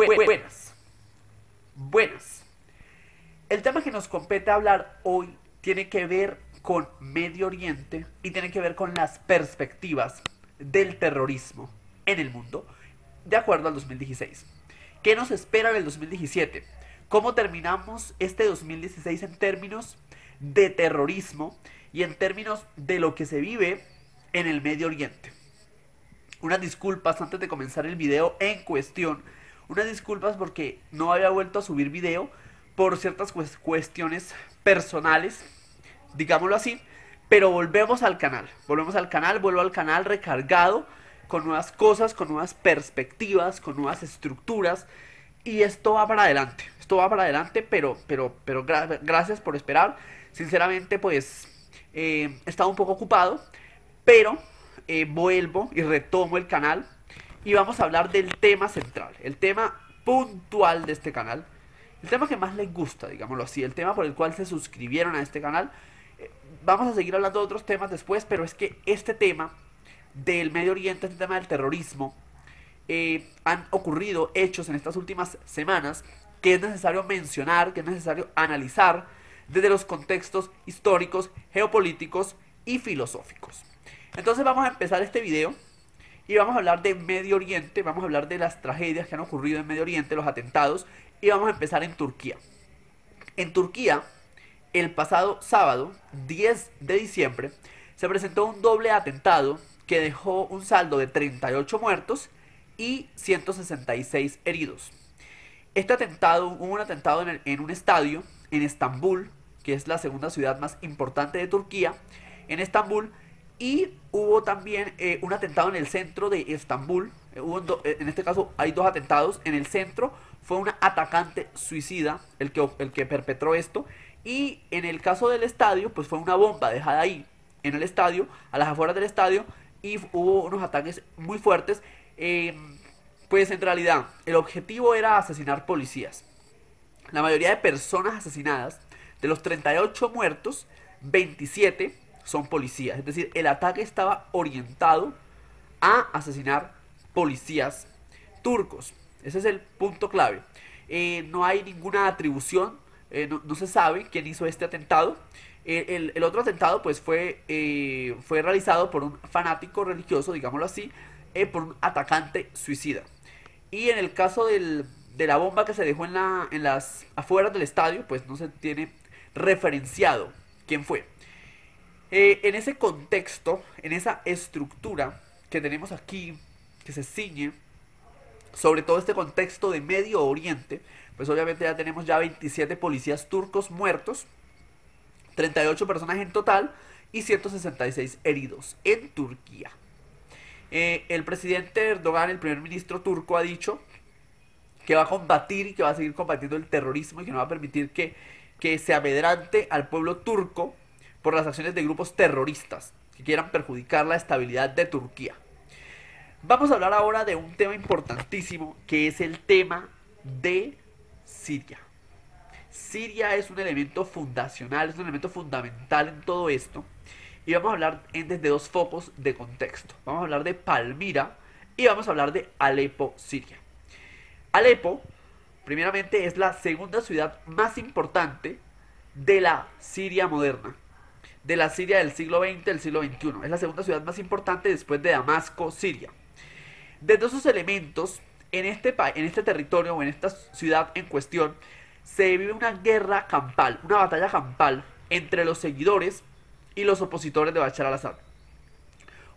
Buenas, buenas. El tema que nos compete hablar hoy tiene que ver con Medio Oriente y tiene que ver con las perspectivas del terrorismo en el mundo de acuerdo al 2016. ¿Qué nos espera en el 2017? ¿Cómo terminamos este 2016 en términos de terrorismo y en términos de lo que se vive en el Medio Oriente? Unas disculpas antes de comenzar el video en cuestión. Unas disculpas porque no había vuelto a subir video por ciertas cuestiones personales, digámoslo así. Pero volvemos al canal. Vuelvo al canal recargado con nuevas cosas, con nuevas perspectivas, con nuevas estructuras. Y esto va para adelante. Esto va para adelante, pero gracias por esperar. Sinceramente, pues he estado un poco ocupado, pero vuelvo y retomo el canal y vamos a hablar del tema central, el tema puntual de este canal, el tema que más les gusta, digámoslo así, el tema por el cual se suscribieron a este canal. Vamos a seguir hablando de otros temas después, pero es que este tema del Medio Oriente, este tema del terrorismo, han ocurrido hechos en estas últimas semanas que es necesario mencionar, que es necesario analizar desde los contextos históricos, geopolíticos y filosóficos. Entonces vamos a empezar este video y vamos a hablar de Medio Oriente, vamos a hablar de las tragedias que han ocurrido en Medio Oriente, los atentados, y vamos a empezar en Turquía. En Turquía, el pasado sábado, 10 de diciembre, se presentó un doble atentado que dejó un saldo de 38 muertos y 166 heridos. Este atentado, hubo un atentado en un estadio en Estambul, que es la segunda ciudad más importante de Turquía, en Estambul. Y hubo también un atentado en el centro de Estambul. En este caso hay dos atentados. En el centro fue una atacante suicida el que perpetró esto. Y en el caso del estadio, pues fue una bomba dejada ahí en el estadio, a las afueras del estadio. Y hubo unos ataques muy fuertes. Pues en realidad el objetivo era asesinar policías. La mayoría de personas asesinadas, de los 38 muertos, 27 son policías. Es decir, el ataque estaba orientado a asesinar policías turcos. Ese es el punto clave. No hay ninguna atribución, no se sabe quién hizo este atentado. El otro atentado pues fue realizado por un fanático religioso, digámoslo así, por un atacante suicida. Y en el caso de la bomba que se dejó en las afueras del estadio, pues no se tiene referenciado quién fue. En ese contexto, en esa estructura que tenemos aquí, que se ciñe sobre todo este contexto de Medio Oriente, pues obviamente ya tenemos ya 27 policías turcos muertos, 38 personas en total y 166 heridos en Turquía. El presidente Erdogan, el primer ministro turco, ha dicho que va a combatir y que va a seguir combatiendo el terrorismo y que no va a permitir que se amedrante al pueblo turco por las acciones de grupos terroristas que quieran perjudicar la estabilidad de Turquía. Vamos a hablar ahora de un tema importantísimo que es el tema de Siria. Siria es un elemento fundacional, es un elemento fundamental en todo esto. Y vamos a hablar desde dos focos de contexto. Vamos a hablar de Palmira y vamos a hablar de Alepo, Siria. Alepo, primeramente, es la segunda ciudad más importante de la Siria moderna, de la Siria del siglo XX, del siglo XXI. Es la segunda ciudad más importante después de Damasco, Siria. Desde esos elementos, en este territorio o en esta ciudad en cuestión, se vive una guerra campal, una batalla campal entre los seguidores y los opositores de Bashar al-Assad.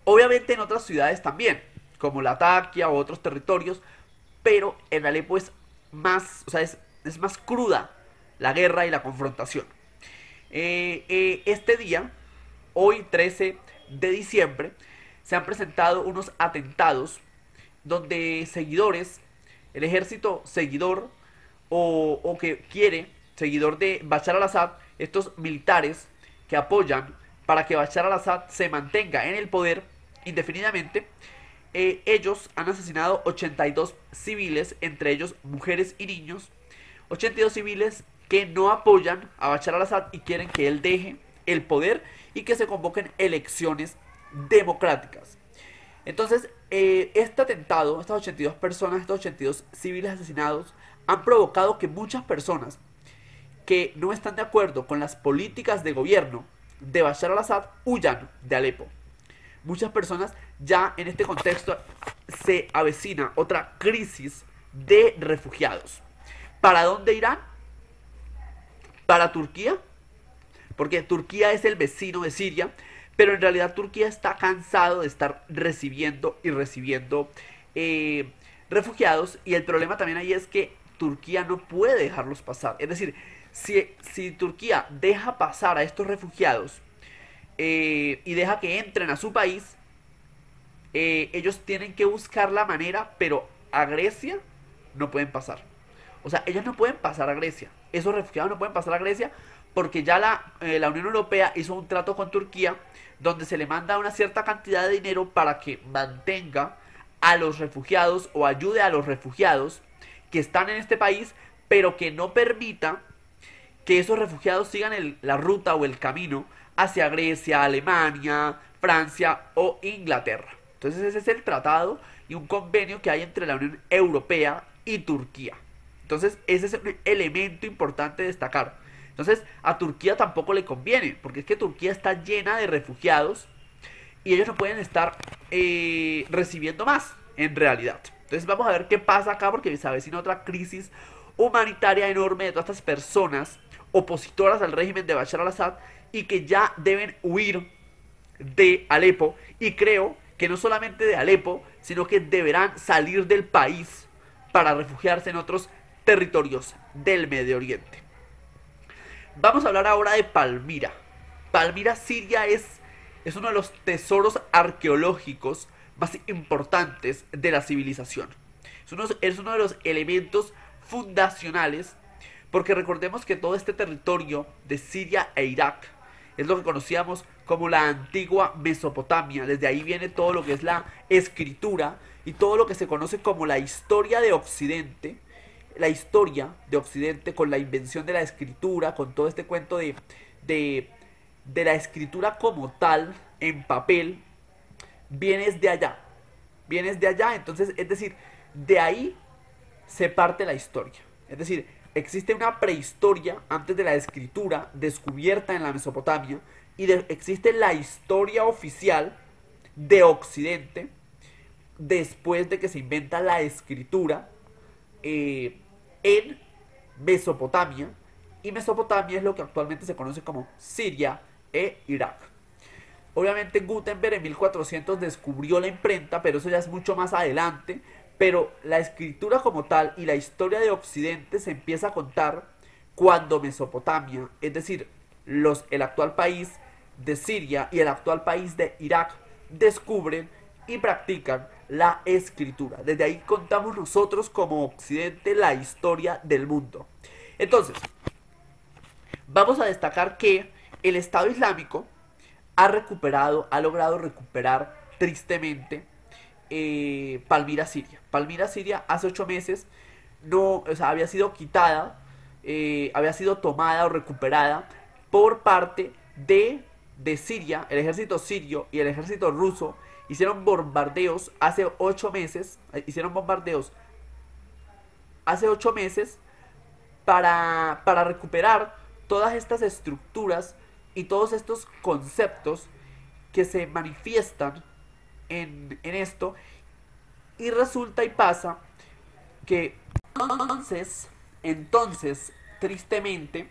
Obviamente en otras ciudades también, como Latakia o otros territorios, pero en Alepo es más, o sea, es más cruda la guerra y la confrontación. Este día, hoy 13 de diciembre, se han presentado unos atentados donde seguidores, el ejército seguidor o que quiere, seguidor de Bashar al-Assad, estos militares que apoyan para que Bashar al-Assad se mantenga en el poder indefinidamente, ellos han asesinado 82 civiles, entre ellos mujeres y niños, 82 civiles que no apoyan a Bashar al-Assad y quieren que él deje el poder y que se convoquen elecciones democráticas. Entonces, este atentado, estas 82 personas, estos 82 civiles asesinados, han provocado que muchas personas que no están de acuerdo con las políticas de gobierno de Bashar al-Assad huyan de Alepo. Muchas personas ya en este contexto se avecina otra crisis de refugiados. ¿Para dónde irán? ¿Para Turquía? Porque Turquía es el vecino de Siria, pero en realidad Turquía está cansado de estar recibiendo y recibiendo refugiados, y el problema también ahí es que Turquía no puede dejarlos pasar. Es decir, si Turquía deja pasar a estos refugiados y deja que entren a su país, ellos tienen que buscar la manera, pero a Grecia no pueden pasar. O sea, ellos no pueden pasar a Grecia. Esos refugiados no pueden pasar a Grecia porque ya la Unión Europea hizo un trato con Turquía donde se le manda una cierta cantidad de dinero para que mantenga a los refugiados o ayude a los refugiados que están en este país, pero que no permita que esos refugiados sigan la ruta o el camino hacia Grecia, Alemania, Francia o Inglaterra. Entonces ese es el tratado y un convenio que hay entre la Unión Europea y Turquía. Entonces ese es un elemento importante de destacar. Entonces a Turquía tampoco le conviene, porque es que Turquía está llena de refugiados y ellos no pueden estar recibiendo más en realidad. Entonces vamos a ver qué pasa acá, porque se avecina otra crisis humanitaria enorme de todas estas personas opositoras al régimen de Bashar al-Assad y que ya deben huir de Alepo, y creo que no solamente de Alepo, sino que deberán salir del país para refugiarse en otros territorios del Medio Oriente. Vamos a hablar ahora de Palmira. Palmira, Siria, es uno de los tesoros arqueológicos más importantes de la civilización. Es uno de los elementos fundacionales, porque recordemos que todo este territorio de Siria e Irak es lo que conocíamos como la antigua Mesopotamia. Desde ahí viene todo lo que es la escritura y todo lo que se conoce como la historia de Occidente. La historia de Occidente con la invención de la escritura, con todo este cuento de la escritura como tal, en papel, vienes de allá. Vienes de allá, entonces, es decir, de ahí se parte la historia. Es decir, existe una prehistoria antes de la escritura descubierta en la Mesopotamia, y existe la historia oficial de Occidente después de que se inventa la escritura en Mesopotamia, y Mesopotamia es lo que actualmente se conoce como Siria e Irak. Obviamente Gutenberg en 1400 descubrió la imprenta, pero eso ya es mucho más adelante. Pero la escritura como tal y la historia de Occidente se empieza a contar cuando Mesopotamia, es decir, el actual país de Siria y el actual país de Irak, descubren y practican la escritura. Desde ahí contamos nosotros como Occidente la historia del mundo. Entonces, vamos a destacar que el Estado Islámico ha logrado recuperar tristemente Palmira, Siria. Palmira, Siria, hace 8 meses no, o sea, había sido quitada, había sido tomada o recuperada por parte de Siria. El ejército sirio y el ejército ruso hicieron bombardeos hace 8 meses, para recuperar todas estas estructuras y todos estos conceptos que se manifiestan en esto. Y resulta y pasa que entonces tristemente,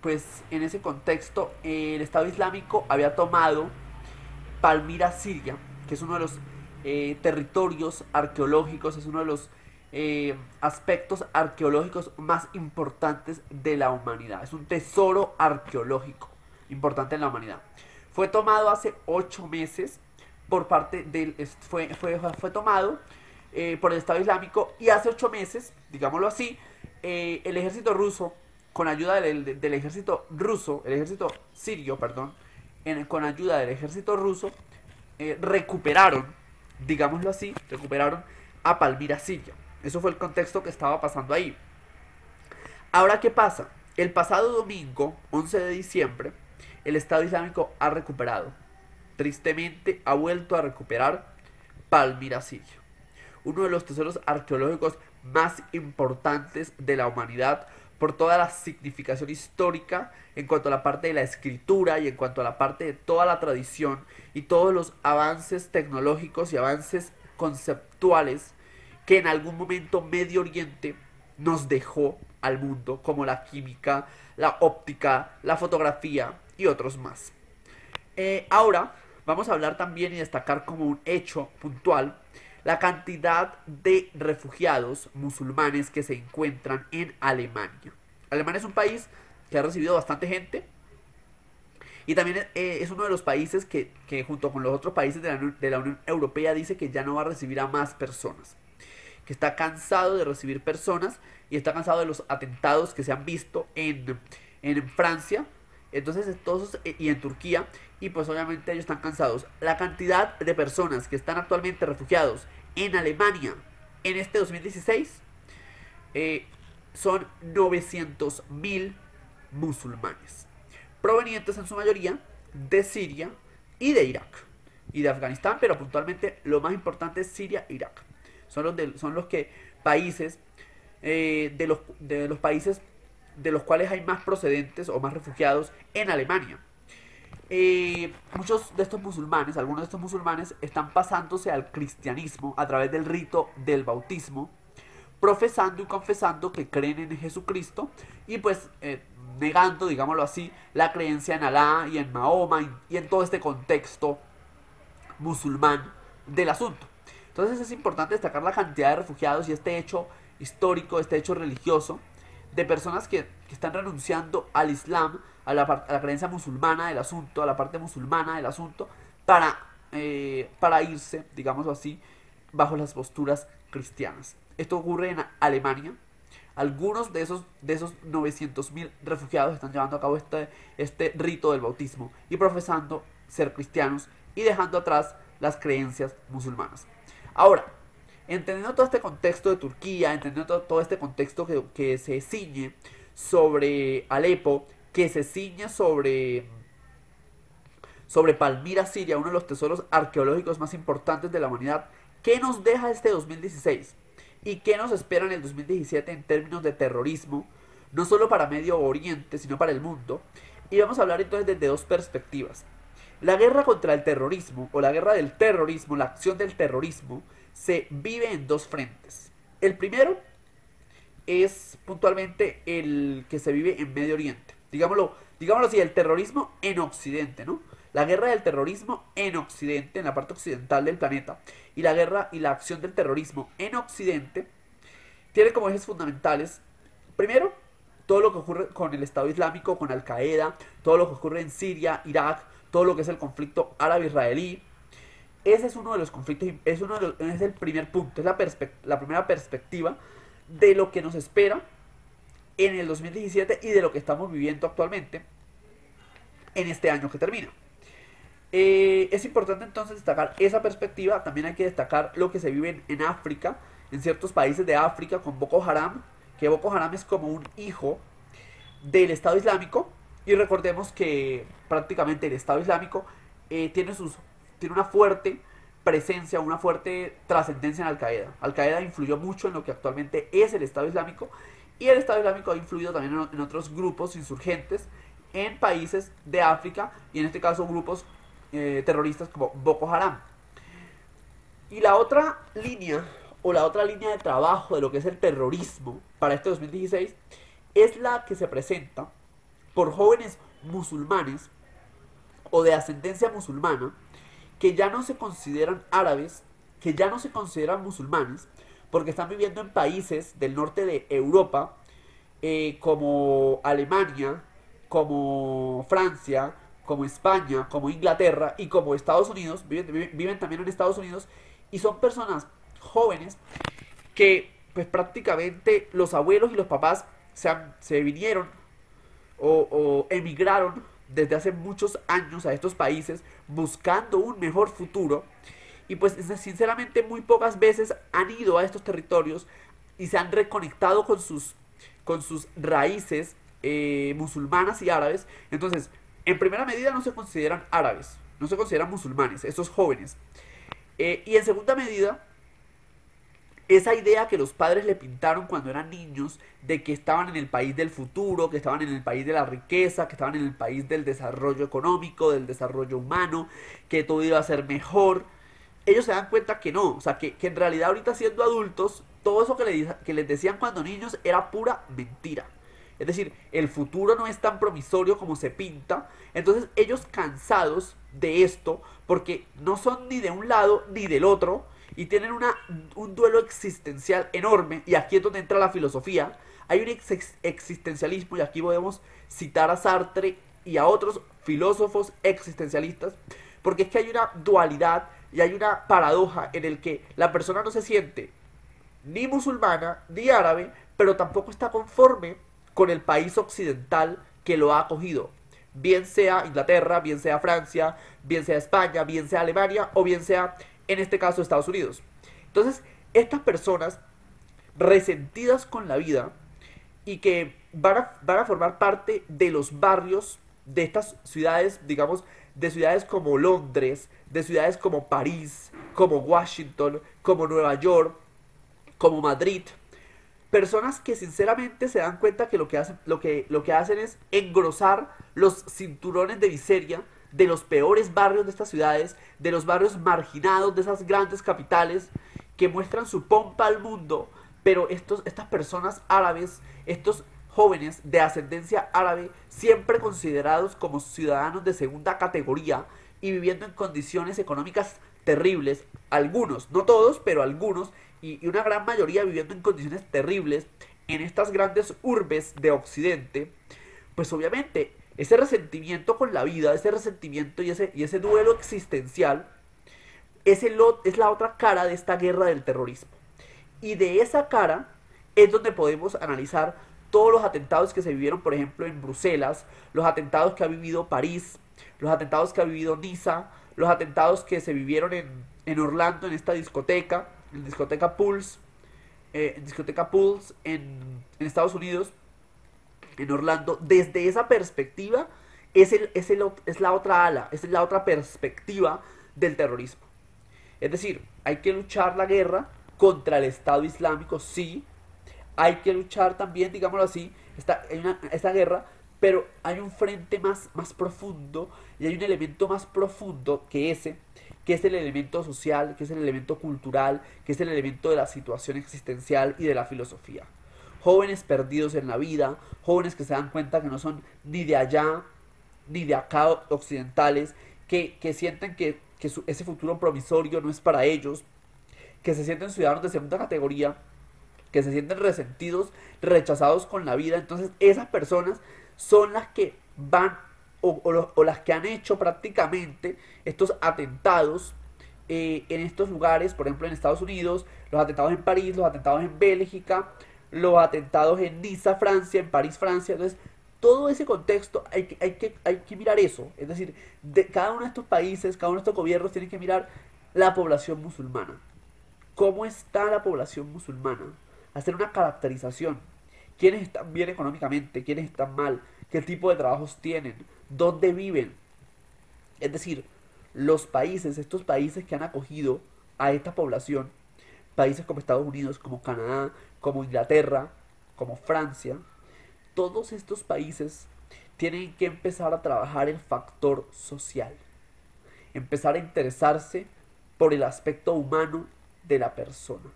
pues en ese contexto el Estado Islámico había tomado Palmira, Siria, que es uno de los territorios arqueológicos, es uno de los aspectos arqueológicos más importantes de la humanidad. Es un tesoro arqueológico importante en la humanidad. Fue tomado hace 8 meses por parte del... Fue tomado por el Estado Islámico, y hace 8 meses, digámoslo así, el ejército ruso, con ayuda del ejército ruso, el ejército sirio, perdón, con ayuda del ejército ruso, recuperaron, digámoslo así, recuperaron a Palmira, Siria. Eso fue el contexto que estaba pasando ahí. Ahora, ¿qué pasa? El pasado domingo, 11 de diciembre, el Estado Islámico ha recuperado tristemente ha vuelto a recuperar Palmira, Siria, uno de los tesoros arqueológicos más importantes de la humanidad por toda la significación histórica en cuanto a la parte de la escritura y en cuanto a la parte de toda la tradición y todos los avances tecnológicos y avances conceptuales que en algún momento Medio Oriente nos dejó al mundo, como la química, la óptica, la fotografía y otros más. Ahora vamos a hablar también y destacar como un hecho puntual la cantidad de refugiados musulmanes que se encuentran en Alemania. Alemania es un país que ha recibido bastante gente y también es uno de los países que junto con los otros países de la Unión Europea dice que ya no va a recibir a más personas, que está cansado de recibir personas y está cansado de los atentados que se han visto en Francia, entonces y en Turquía, y pues obviamente ellos están cansados. La cantidad de personas que están actualmente refugiados en Alemania en este 2016 son 900.000 musulmanes, provenientes en su mayoría de Siria y de Irak y de Afganistán, pero puntualmente lo más importante es Siria e Irak. Son los que países de los países de los cuales hay más procedentes o más refugiados en Alemania. Muchos de estos musulmanes, algunos de estos musulmanes están pasándose al cristianismo a través del rito del bautismo, profesando y confesando que creen en Jesucristo y pues negando, digámoslo así, la creencia en Alá y en Mahoma y en todo este contexto musulmán del asunto. Entonces es importante destacar la cantidad de refugiados y este hecho histórico, este hecho religioso, de personas que están renunciando al Islam, a la creencia musulmana del asunto, a la parte musulmana del asunto, para irse, digámoslo así, bajo las posturas cristianas. Esto ocurre en Alemania. Algunos de esos 900.000 refugiados están llevando a cabo este rito del bautismo y profesando ser cristianos y dejando atrás las creencias musulmanas. Ahora, entendiendo todo este contexto de Turquía, entendiendo todo este contexto que se ciñe sobre Alepo, que se ciñe sobre Palmira, Siria, uno de los tesoros arqueológicos más importantes de la humanidad, ¿qué nos deja este 2016? ¿Y qué nos espera en el 2017 en términos de terrorismo? No solo para Medio Oriente, sino para el mundo. Y vamos a hablar entonces desde dos perspectivas. La guerra contra el terrorismo, o la guerra del terrorismo, la acción del terrorismo, se vive en dos frentes. El primero es puntualmente el que se vive en Medio Oriente. Digámoslo así, el terrorismo en Occidente, ¿no? La guerra del terrorismo en Occidente, en la parte occidental del planeta, y la guerra y la acción del terrorismo en Occidente tiene como ejes fundamentales, primero, todo lo que ocurre con el Estado Islámico, con Al Qaeda, todo lo que ocurre en Siria, Irak, todo lo que es el conflicto árabe-israelí. Ese es uno de los conflictos, es el primer punto, es la primera perspectiva de lo que nos espera en el 2017 y de lo que estamos viviendo actualmente en este año que termina. Es importante entonces destacar esa perspectiva. También hay que destacar lo que se vive en África, en ciertos países de África con Boko Haram, que Boko Haram es como un hijo del Estado Islámico. Y recordemos que prácticamente el Estado Islámico tiene una fuerte presencia, una fuerte trascendencia en Al Qaeda. Al Qaeda influyó mucho en lo que actualmente es el Estado Islámico, y el Estado Islámico ha influido también en otros grupos insurgentes en países de África, y en este caso grupos terroristas como Boko Haram. Y la otra línea, o la otra línea de trabajo de lo que es el terrorismo para este 2016, es la que se presenta por jóvenes musulmanes o de ascendencia musulmana que ya no se consideran árabes, que ya no se consideran musulmanes, porque están viviendo en países del norte de Europa, como Alemania, como Francia, como España, como Inglaterra y como Estados Unidos. Viven también en Estados Unidos, y son personas jóvenes que pues prácticamente los abuelos y los papás se vinieron o emigraron desde hace muchos años a estos países buscando un mejor futuro, y pues sinceramente muy pocas veces han ido a estos territorios y se han reconectado con sus musulmanas y árabes. Entonces, en primera medida no se consideran árabes, no se consideran musulmanes, estos jóvenes. Y en segunda medida, esa idea que los padres le pintaron cuando eran niños de que estaban en el país del futuro, que estaban en el país de la riqueza, que estaban en el país del desarrollo económico, del desarrollo humano, que todo iba a ser mejor. Ellos se dan cuenta que no, o sea, que en realidad ahorita siendo adultos, todo eso que les decían cuando niños era pura mentira. Es decir, el futuro no es tan promisorio como se pinta. Entonces ellos cansados de esto, porque no son ni de un lado ni del otro, y tienen un duelo existencial enorme, y aquí es donde entra la filosofía. Hay un existencialismo, y aquí podemos citar a Sartre y a otros filósofos existencialistas, porque es que hay una dualidad y hay una paradoja en el que la persona no se siente ni musulmana ni árabe, pero tampoco está conforme con el país occidental que lo ha acogido. Bien sea Inglaterra, bien sea Francia, bien sea España, bien sea Alemania o bien sea, en este caso, Estados Unidos. Entonces, estas personas resentidas con la vida y que van a formar parte de los barrios de estas ciudades, digamos, de ciudades como Londres, de ciudades como París, como Washington, como Nueva York, como Madrid. Personas que sinceramente se dan cuenta que lo que hacen es engrosar los cinturones de miseria de los peores barrios de estas ciudades, de los barrios marginados de esas grandes capitales que muestran su pompa al mundo, pero estas personas árabes, estos jóvenes de ascendencia árabe, siempre considerados como ciudadanos de segunda categoría y viviendo en condiciones económicas terribles, algunos, no todos, pero algunos, y una gran mayoría viviendo en condiciones terribles en estas grandes urbes de Occidente, pues obviamente ese resentimiento con la vida, ese resentimiento y ese duelo existencial es la otra cara de esta guerra del terrorismo. Y de esa cara es donde podemos analizar todos los atentados que se vivieron, por ejemplo, en Bruselas, los atentados que ha vivido París, los atentados que ha vivido Niza, los atentados que se vivieron en Orlando, en esta discoteca, en discoteca Pulse en Estados Unidos, en Orlando. Desde esa perspectiva es la otra ala, es la otra perspectiva del terrorismo. Es decir, hay que luchar la guerra contra el Estado Islámico, sí. Hay que luchar también, digámoslo así, esta guerra, pero hay un frente más profundo y hay un elemento más profundo que es el elemento social, que es el elemento cultural, que es el elemento de la situación existencial y de la filosofía. Jóvenes perdidos en la vida, jóvenes que se dan cuenta que no son ni de allá ni de acá occidentales, que sienten que ese futuro promisorio no es para ellos, que se sienten ciudadanos de segunda categoría, que se sienten resentidos, rechazados con la vida. Entonces esas personas son las que van o las que han hecho prácticamente estos atentados en estos lugares, por ejemplo en Estados Unidos, los atentados en París, los atentados en Bélgica, los atentados en Niza, Francia, en París, Francia. Entonces todo ese contexto hay que mirar eso. Es decir, de cada uno de estos países, cada uno de estos gobiernos tienen que mirar la población musulmana. ¿Cómo está la población musulmana? Hacer una caracterización. ¿Quiénes están bien económicamente? ¿Quiénes están mal? ¿Qué tipo de trabajos tienen? ¿Dónde viven? Es decir, estos países que han acogido a esta población, países como Estados Unidos, como Canadá, como Inglaterra, como Francia, todos estos países tienen que empezar a trabajar el factor social. Empezar a interesarse por el aspecto humano de la persona.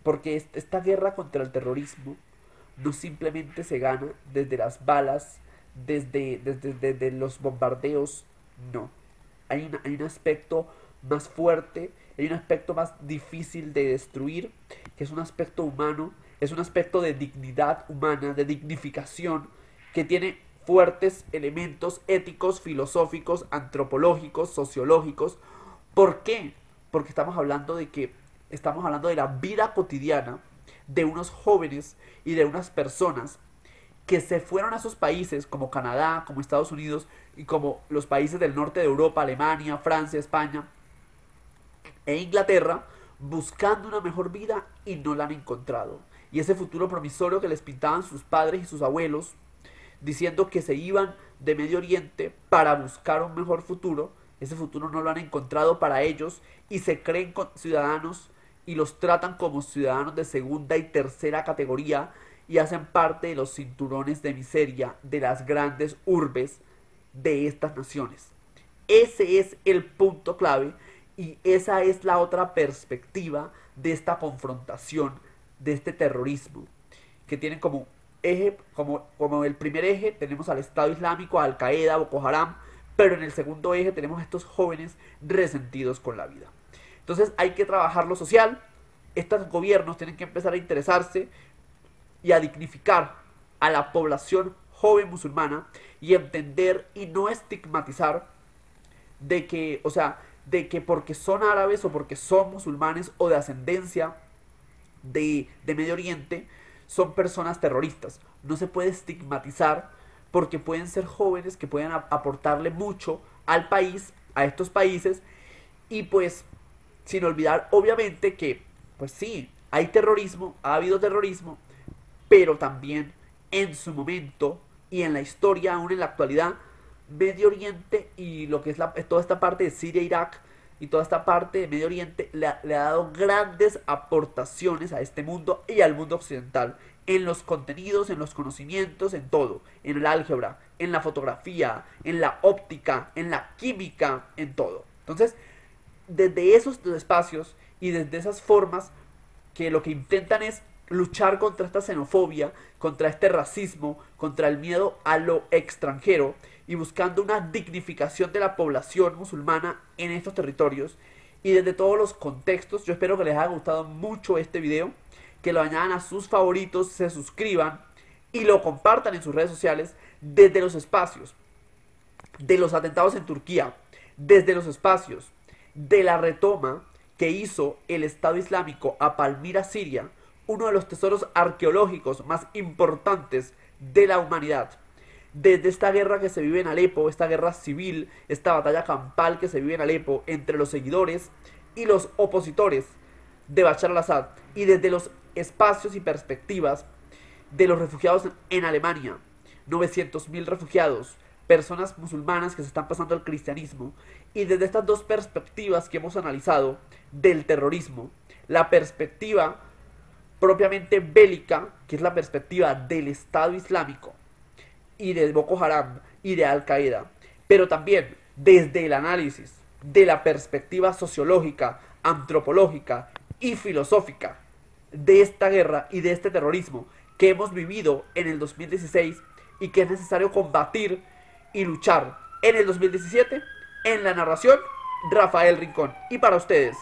Porque esta guerra contra el terrorismo no simplemente se gana desde las balas, desde los bombardeos, no. Hay un aspecto más fuerte, hay un aspecto más difícil de destruir, que es un aspecto humano, es un aspecto de dignidad humana, de dignificación, que tiene fuertes elementos éticos, filosóficos, antropológicos, sociológicos. ¿Por qué? Porque estamos hablando de la vida cotidiana de unos jóvenes y de unas personas que se fueron a esos países como Canadá, como Estados Unidos y como los países del norte de Europa, Alemania, Francia, España e Inglaterra, buscando una mejor vida y no la han encontrado. Y ese futuro promisorio que les pintaban sus padres y sus abuelos, diciendo que se iban de Medio Oriente para buscar un mejor futuro, ese futuro no lo han encontrado para ellos y se creen ciudadanos y los tratan como ciudadanos de segunda y tercera categoría y hacen parte de los cinturones de miseria de las grandes urbes de estas naciones. Ese es el punto clave y esa es la otra perspectiva de esta confrontación, de este terrorismo, que tienen como eje, como el primer eje tenemos al Estado Islámico, a Al Qaeda, Boko Haram, pero en el segundo eje tenemos a estos jóvenes resentidos con la vida. Entonces hay que trabajar lo social, estos gobiernos tienen que empezar a interesarse y a dignificar a la población joven musulmana y entender y no estigmatizar de que, o sea, de que porque son árabes o porque son musulmanes o de ascendencia de Medio Oriente son personas terroristas. No se puede estigmatizar porque pueden ser jóvenes que pueden aportarle mucho al país, a estos países, y pues sin olvidar obviamente que pues sí, hay terrorismo, ha habido terrorismo, pero también en su momento y en la historia, aún en la actualidad, Medio Oriente y lo que es toda esta parte de Siria, Irak y toda esta parte de Medio Oriente le ha dado grandes aportaciones a este mundo y al mundo occidental en los contenidos, en los conocimientos, en todo, en el álgebra, en la fotografía, en la óptica, en la química, en todo. Entonces, desde esos espacios y desde esas formas que lo que intentan es luchar contra esta xenofobia, contra este racismo, contra el miedo a lo extranjero y buscando una dignificación de la población musulmana en estos territorios y desde todos los contextos. Yo espero que les haya gustado mucho este video, que lo añadan a sus favoritos, se suscriban y lo compartan en sus redes sociales desde los espacios de los atentados en Turquía, desde los espacios de la retoma que hizo el Estado Islámico a Palmira, Siria, uno de los tesoros arqueológicos más importantes de la humanidad. Desde esta guerra que se vive en Alepo, esta guerra civil, esta batalla campal que se vive en Alepo entre los seguidores y los opositores de Bashar al-Assad, y desde los espacios y perspectivas de los refugiados en Alemania, 900.000 refugiados, personas musulmanas que se están pasando al cristianismo, y desde estas dos perspectivas que hemos analizado del terrorismo, la perspectiva propiamente bélica, que es la perspectiva del Estado Islámico y de Boko Haram y de Al Qaeda, pero también desde el análisis de la perspectiva sociológica, antropológica y filosófica de esta guerra y de este terrorismo que hemos vivido en el 2016 y que es necesario combatir y luchar en el 2017. En la narración, Rafael Rincón. Y para ustedes,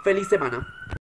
feliz semana.